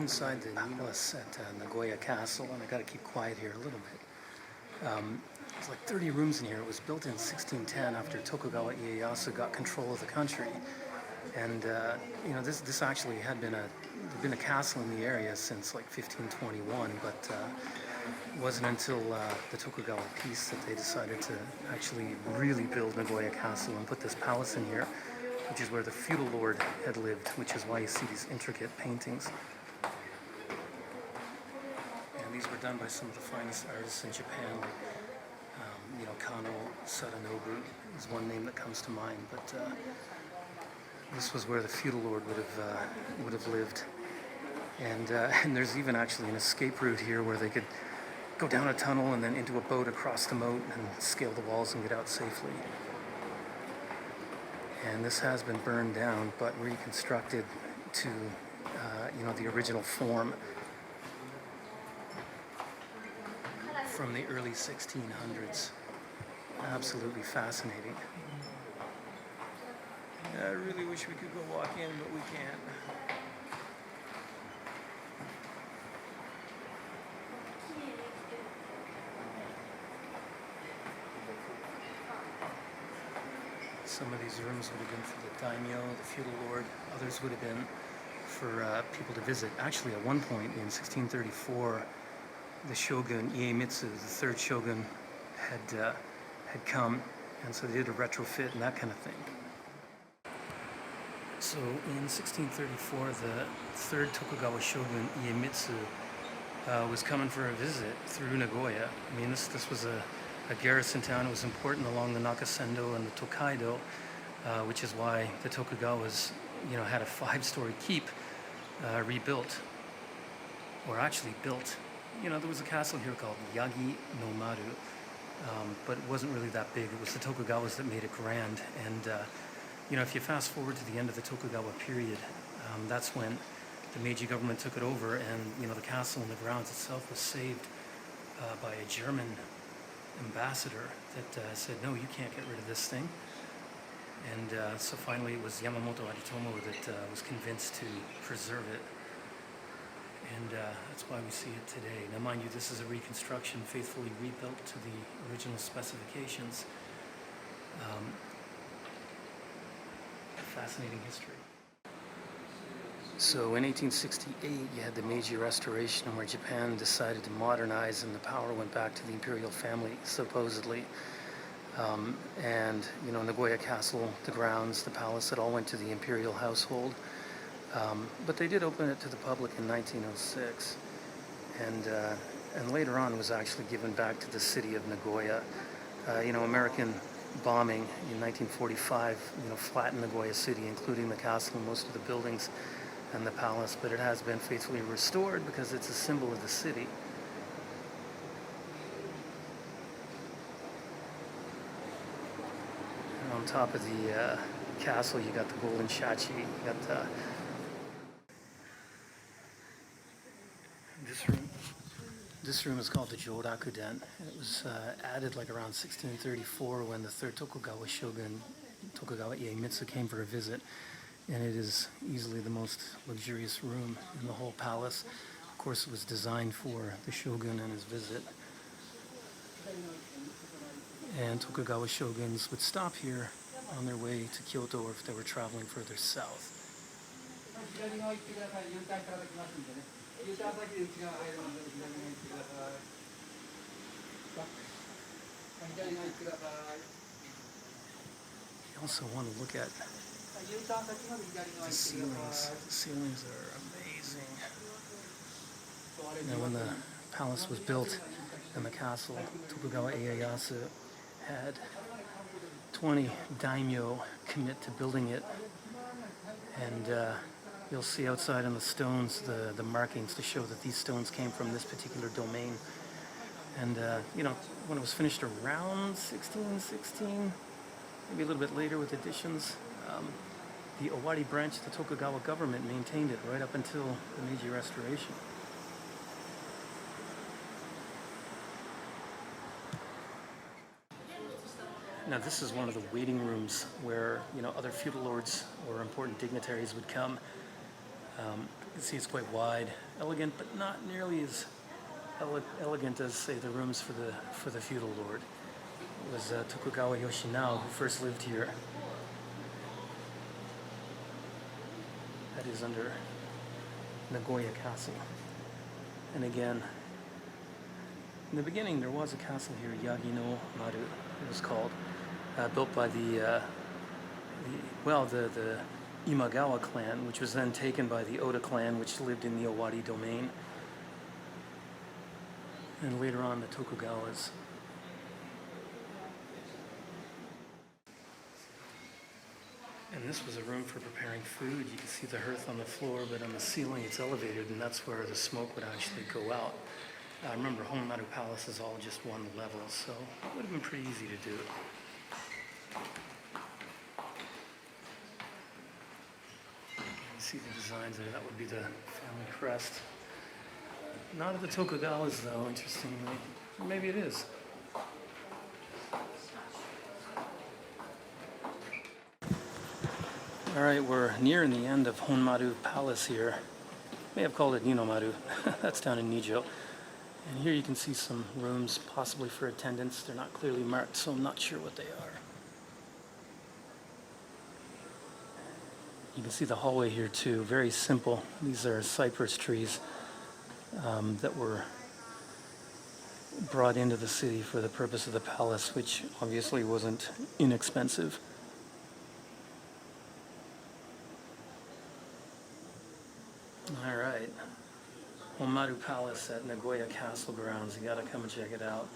inside the palace at Nagoya Castle, and I gotta keep quiet here a little bit. There's like 30 rooms in here. It was built in 1610 after Tokugawa Ieyasu got control of the country. And this actually had been a castle in the area since like 1521, but it wasn't until the Tokugawa peace that they decided to actually really build Nagoya Castle and put this palace in here, which is where the feudal lord had lived, which is why you see these intricate paintings. And these were done by some of the finest artists in Japan, like Kano Sadanobu is one name that comes to mind, but this was where the feudal lord would have lived. And there's even actually an escape route here where they could go down a tunnel and then into a boat across the moat and scale the walls and get out safely. And this has been burned down but reconstructed to the original form from the early 1600s. Absolutely fascinating. I really wish we could go walk in, but we can't. Some of these rooms would have been for the daimyo, the feudal lord. Others would have been for people to visit. Actually, at one point in 1634, the shogun Iemitsu, the third shogun, had come, and so they did a retrofit and that kind of thing. So in 1634, the third Tokugawa shogun Iemitsu was coming for a visit through Nagoya. I mean, this was a garrison town. It was important along the Nakasendo and the Tokaido, which is why the Tokugawas, had a 5-story keep rebuilt, or actually built. There was a castle here called Yagi no Maru, but it wasn't really that big. It was the Tokugawas that made it grand. And if you fast forward to the end of the Tokugawa period, that's when the Meiji government took it over, and the castle and the grounds itself was saved by a German ambassador that said, no, you can't get rid of this thing. And so finally it was Yamamoto Aritomo that was convinced to preserve it. And that's why we see it today. Now mind you, this is a reconstruction, faithfully rebuilt to the original specifications. Fascinating history. So in 1868, you had the Meiji Restoration, where Japan decided to modernize and the power went back to the imperial family, supposedly. Nagoya Castle, the grounds, the palace, it all went to the imperial household. But they did open it to the public in 1906. And later on was actually given back to the city of Nagoya. American bombing in 1945, flattened Nagoya City, including the castle and most of the buildings and the palace, but it has been faithfully restored because it's a symbol of the city. And on top of the castle, you got the golden shachi. You got this room is called the Jorakuden. It was added like around 1634 when the third Tokugawa shogun, Tokugawa Iemitsu, came for a visit. And it is easily the most luxurious room in the whole palace. Of course, it was designed for the shogun and his visit. And Tokugawa shoguns would stop here on their way to Kyoto, or if they were traveling further south. You also want to look at the ceilings. The ceilings are amazing. Now, when the palace was built and the castle, Tokugawa Ieyasu had 20 daimyo commit to building it. And you'll see outside on the stones the markings to show that these stones came from this particular domain. And, when it was finished around 1616, maybe a little bit later with additions, the Owari Branch of the Tokugawa government maintained it right up until the Meiji Restoration. Now this is one of the waiting rooms where, other feudal lords or important dignitaries would come. You can see it's quite wide, elegant, but not nearly as elegant as, say, the rooms for the feudal lord. It was Tokugawa Yoshinao who first lived here. That is under Nagoya Castle. And again, in the beginning there was a castle here, Yagino Maru, it was called, built by the Imagawa clan, which was then taken by the Oda Clan, which lived in the Owari domain, and later on the Tokugawas. And this was a room for preparing food. You can see the hearth on the floor, but on the ceiling it's elevated, and that's where the smoke would actually go out. I remember Honmaru Palace is all just one level, so it would have been pretty easy to do. You see the designs there, that would be the family crest. Not of the Tokugawas though, interestingly. Or maybe it is. Alright, we're nearing the end of Honmaru Palace here. May have called it Ninomaru. That's down in Nijo. And here you can see some rooms, possibly for attendants. They're not clearly marked, so I'm not sure what they are. You can see the hallway here too, very simple. These are cypress trees that were brought into the city for the purpose of the palace, which obviously wasn't inexpensive. All right, Honmaru Palace at Nagoya Castle grounds. You gotta come and check it out.